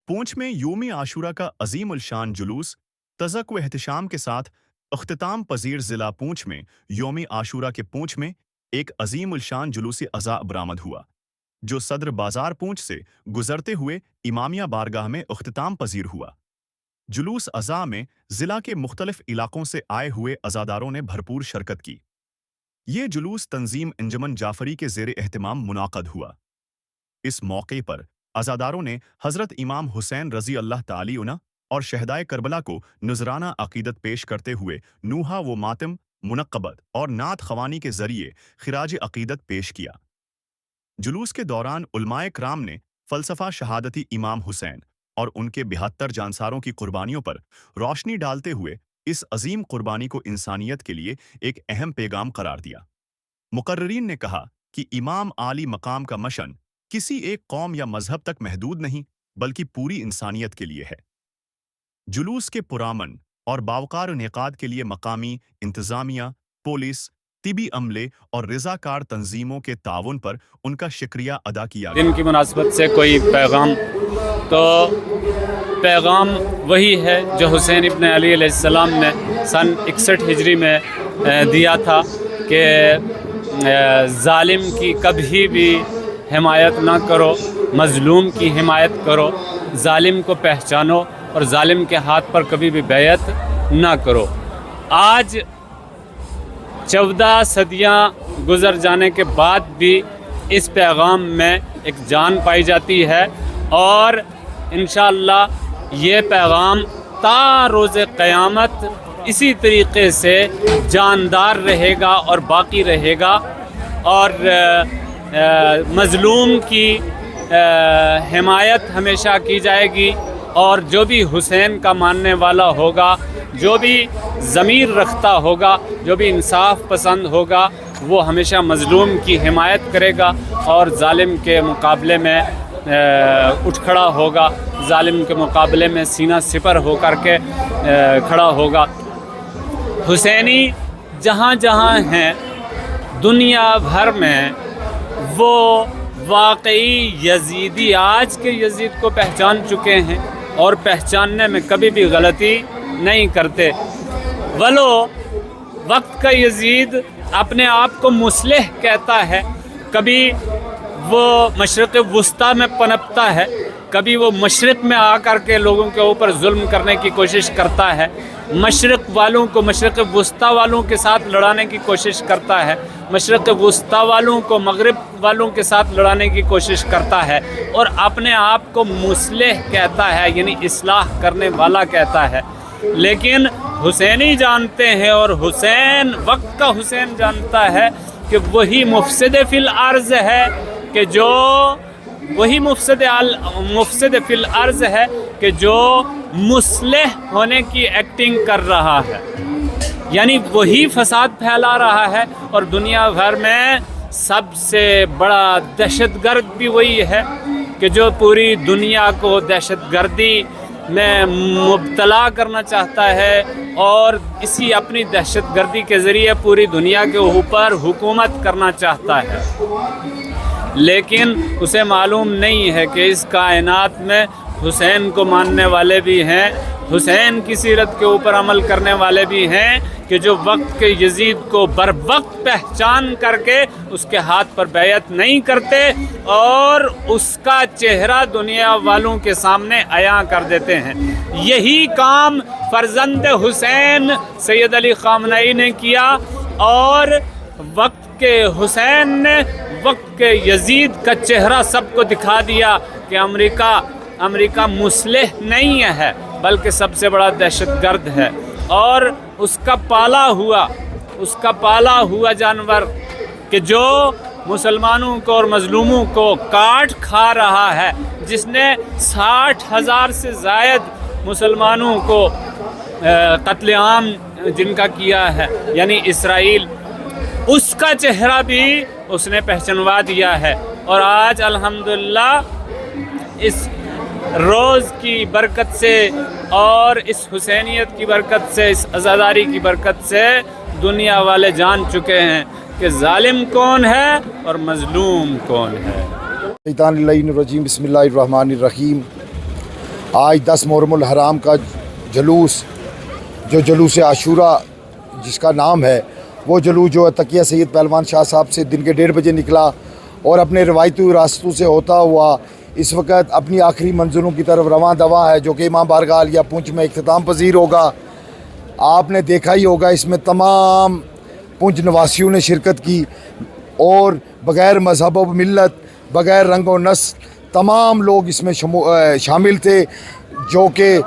पूंछ में योम आशूरा का अजीम उलशान जुलूस तज़क व एहतशाम के साथ अख्तिताम पजीर ज़िला पूंछ में योम आशूरा के पूंछ में एक अजीम उलशान जुलूस अज़ा बरामद हुआ, जो सदर बाजार पूंछ से गुजरते हुए इमामिया बारगाह में अख्तिताम पजीर हुआ। जुलूस अज़ा में ज़िला के मुख्तलिफ इलाकों से आए हुए अज़ादारों ने भरपूर शिरकत की। ये जुलूस तंजीम अंजुमन जाफरी के ज़ेर एहतमाम मुनाक़द हुआ। इस मौके पर अज़ादारों ने हज़रत इमाम हुसैन रज़ी अल्लाह ताली अन्हु और शहदाए करबला को नुज़राना अक़ीदत पेश करते हुए नूहा व मातम, मुनक़्क़बत और नात ख़वानी के ज़रिए ख़िराज अक़ीदत पेश किया। जुलूस के दौरान उलमाए कराम ने फ़लसफ़ा शहादती इमाम हुसैन और उनके 72 जानसारों की कुर्बानियों पर रोशनी डालते हुए इस अजीम कुर्बानी को इंसानियत के लिए एक अहम पैगाम करार दिया। मुक़र्रिरीन ने कहा कि इमाम आली मकाम का मशन किसी एक कौम या मजहब तक महदूद नहीं, बल्कि पूरी इंसानियत के लिए है। जुलूस के पुरामन और बावकार इनेकाद के लिए मकामी इंतज़ामिया, पुलिस, तिबी अमले और रज़ाकार तंजीमों के ताउन पर उनका शुक्रिया अदा किया गया। दिन की मुनासबत से कोई पैगाम, तो पैगाम वही है जो हुसैन इब्न अली अलैहिस्सलाम ने सन 61 हिजरी में दिया था कि जालिम की कभी भी हिमायत ना करो, मज़लूम की हिमायत करो, जालिम को पहचानो और जालिम के हाथ पर कभी भी बैयत ना करो। आज 14 सदियाँ गुज़र जाने के बाद भी इस पैगाम में एक जान पाई जाती है और इंशाअल्लाह ये पैगाम ता रोज़े क़यामत इसी तरीक़े से जानदार रहेगा और बाकी रहेगा और मज़लूम की हिमायत हमेशा की जाएगी और जो भी हुसैन का मानने वाला होगा, जो भी ज़मीर रखता होगा, जो भी इंसाफ पसंद होगा, वो हमेशा मज़लूम की हिमायत करेगा और जालिम के मुकाबले में उठ खड़ा होगा, जालिम के मुकाबले में सीना सिपर होकर के खड़ा होगा। हुसैनी जहाँ जहाँ हैं दुनिया भर में, वो वाकई यजीदी आज के यजीद को पहचान चुके हैं और पहचानने में कभी भी गलती नहीं करते। वलो वक्त का यजीद अपने आप को मुस्लिह कहता है, कभी वो मशरिक़ वुस्ता में पनपता है, कभी वो मशरिक़ में आकर के लोगों के ऊपर जुल्म करने की कोशिश करता है, मशरिक़ वालों को मशरिक़ वुस्ता वालों के साथ लड़ाने की कोशिश करता है, मशरिक़ वुस्ता वालों को मग़रिब वालों के साथ लड़ाने की कोशिश करता है और अपने आप को मुस्लिह कहता है, यानी इस्लाह करने वाला कहता है। लेकिन हुसैनी जानते हैं और हुसैन वक्त का हुसैन जानता है कि वही मुफ़सिद फ़िल अर्ज़ है, कि जो वही मुफ़सिद फ़िल अर्ज़ है कि जो मुस्लिह होने की एक्टिंग कर रहा है, यानी वही फसाद फैला रहा है और दुनिया भर में सबसे बड़ा दहशतगर्द भी वही है कि जो पूरी दुनिया को दहशतगर्दी में मुब्तला करना चाहता है और इसी अपनी दहशतगर्दी के ज़रिए पूरी दुनिया के ऊपर हुकूमत करना चाहता है। लेकिन उसे मालूम नहीं है कि इस कायनात में हुसैन को मानने वाले भी हैं, हुसैन की सीरत के ऊपर अमल करने वाले भी हैं कि जो वक्त के यजीद को बर वक्त पहचान करके उसके हाथ पर बैयत नहीं करते और उसका चेहरा दुनिया वालों के सामने अयां कर देते हैं। यही काम फर्जंद हुसैन सैयद अली ख़ामनई ने किया और वक्त के हुसैन ने वक्त के यजीद का चेहरा सबको दिखा दिया कि अमेरिका मुस्लिह नहीं है बल्कि सबसे बड़ा दहशतगर्द है और उसका पाला हुआ जानवर कि जो मुसलमानों को और मज़लूमों को काट खा रहा है, जिसने 60,000 से ज़ायद मुसलमानों को कत्लेआम जिनका किया है, यानी इसराइल, उसका चेहरा भी उसने पहचानवा दिया है। और आज अल्हम्दुलिल्लाह इस रोज़ की बरकत से और इस हुसैनियत की बरकत से, इस अज़ादारी की बरकत से दुनिया वाले जान चुके हैं कि जालिम कौन है और मज़लूम कौन है। शैतानिर्रजीम बिस्मिल्लाहिर्रहमानिर्रहीम। آج 10 محرم الحرام کا جلوس جو جلوس عاشورہ جس کا نام ہے، وہ جلوس جو ہے تقیہ سید پہلوان شاہ صاحب سے دن کے 1:30 بجے نکلا اور اپنے روایتی راستوں سے ہوتا ہوا اس وقت اپنی آخری منزلوں کی طرف رواں دواں ہے، جو کہ امام بارگاہ عالیہ پونچھ میں اختتام پذیر ہوگا۔ آپ نے دیکھا ہی ہوگا اس میں تمام پونچھ نواسیوں نے شرکت کی اور بغیر مذہب و ملت، بغیر رنگ و نسل تمام لوگ اس میں شامل تھے، جو کہ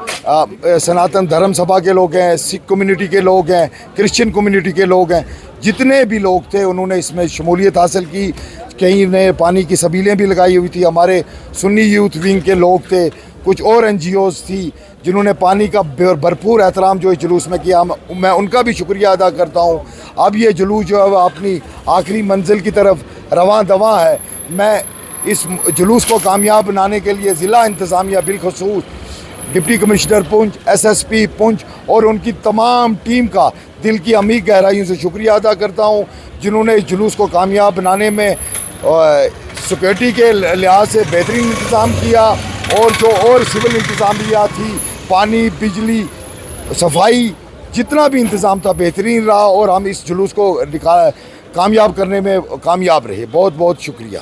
سناتن دھرم سبھا کے لوگ ہیں، سکھ کمیونٹی کے لوگ ہیں، کرسچن کمیونٹی کے لوگ ہیں، جتنے بھی لوگ تھے انہوں نے اس میں شمولیت حاصل کی۔ کہیں نے پانی کی سبیلیں بھی لگائی ہوئی تھی، ہمارے سنی یوتھ ونگ کے لوگ تھے، کچھ اور NGOs تھی جنہوں نے پانی کا بھرپور احترام جو اس جلوس میں کیا، میں ان کا بھی شکریہ ادا کرتا ہوں۔ اب یہ جلوس جو ہے وہ اپنی آخری منزل کی طرف رواں دواں ہے۔ میں اس جلوس کو کامیاب بنانے کے لیے ضلع انتظامیہ بالخصوص ڈپٹی کمشنر پونچھ، SSP پونچھ اور ان کی تمام ٹیم کا دل کی عمیق گہرائیوں سے شکریہ ادا کرتا ہوں، جنہوں نے اس جلوس کو کامیاب بنانے میں سیکورٹی کے لحاظ سے بہترین انتظام کیا، اور جو اور سول انتظامیہ تھی، پانی، بجلی، صفائی، جتنا بھی انتظام تھا بہترین رہا، اور ہم اس جلوس کو کامیاب کرنے میں کامیاب رہے۔ بہت بہت شکریہ۔